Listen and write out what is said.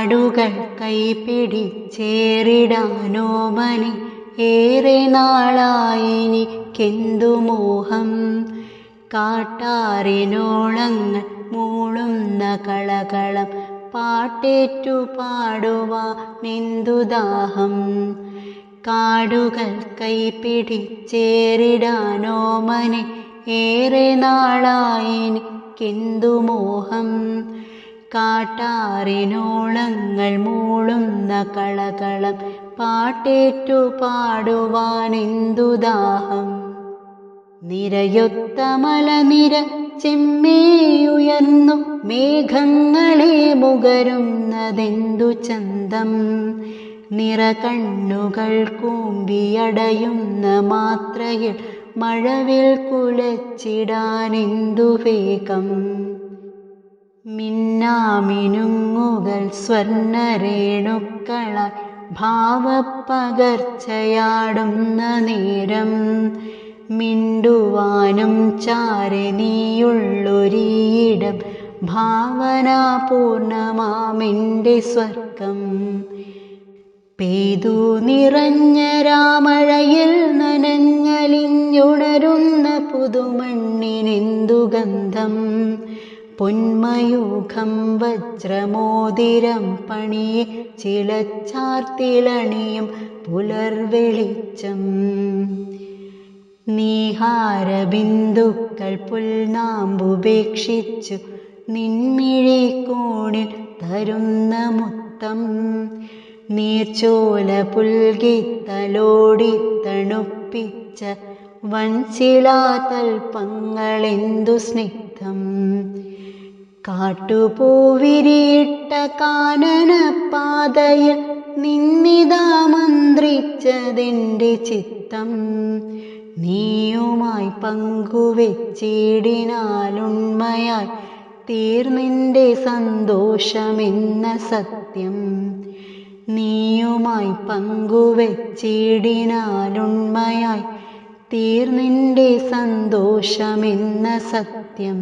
കാടുകൾ കൈപിടിച്ചേറിടാനോമനെ ഏറെ നാളായെനിക്കെന്തു മോഹം. കാട്ടാറിനോളങ്ങൾ മൂളുന്ന കളകളം പാട്ടേറ്റു പാടുവാനെന്തു ദാഹം. കാടുകൾ കൈപിടിച്ചേറിടാനോമനെ ഏറെ നാളായെനിക്കെന്തു മോഹം. കാട്ടാറിനോളങ്ങൾ മൂളുന്ന കളകളം പാട്ടേറ്റു പാടുവാനെന്തു ദാഹം. നിരയൊത്ത മലനിര ചെമ്മേയുയർന്നു മേഘങ്ങളെ മുകരുന്നതെന്തു ചന്തം. നിറകണ്ണുകൾ കൂമ്പിയടയുന്ന മാത്രയിൽ മഴവിൽ കുലച്ചിടാനെന്തു വേഗം. മിന്നാമിനുങ്ങുകൾ സ്വർണ്ണരേണുക്കളായി ഭാവപ്പകർച്ചയാടുന്ന നേരം. മിണ്ടുവാനും ചാരെ നീയുള്ളൊരീയിടം ഭാവനാപൂർണമാമെൻ്റെ സ്വർഗം. പെയ്തു നിറഞ്ഞ രാമഴയിൽ നനഞ്ഞലിഞ്ഞുണരുന്ന പുതുമണ്ണിനെന്തു ഗന്ധം. പൊന്മയൂഖം വജ്രമോതിരം പണിയെ ചിലച്ചാർത്തിലണിയും പുലർവെളിച്ചം. നീഹാരബിന്ദുക്കൾ പുൽനാമ്പുപേക്ഷിച്ചു നിൻമിഴിക്കോണിൽ തരുന്ന മുത്തം. നീർച്ചോല പുൽകിത്തലോടി തണുപ്പിച്ച വൻശിലാതൽപ്പങ്ങളെന്തു സ്നിഗ്ധം. കാട്ടുപൂവിരിയിട്ട കാനനപാതയിൽ നിന്നിതാ മന്ത്രിച്ചതെൻ്റെ ചിത്തം. നീയുമായി പങ്കുവെച്ചിടിനാലുണ്മയായി തീർന്നെൻ്റെ സന്തോഷമെന്ന സത്യം. നീയുമായി പങ്കുവെച്ചിടിനാലുണ്മയായി തീർന്നെൻ്റെ സന്തോഷമെന്ന സത്യം.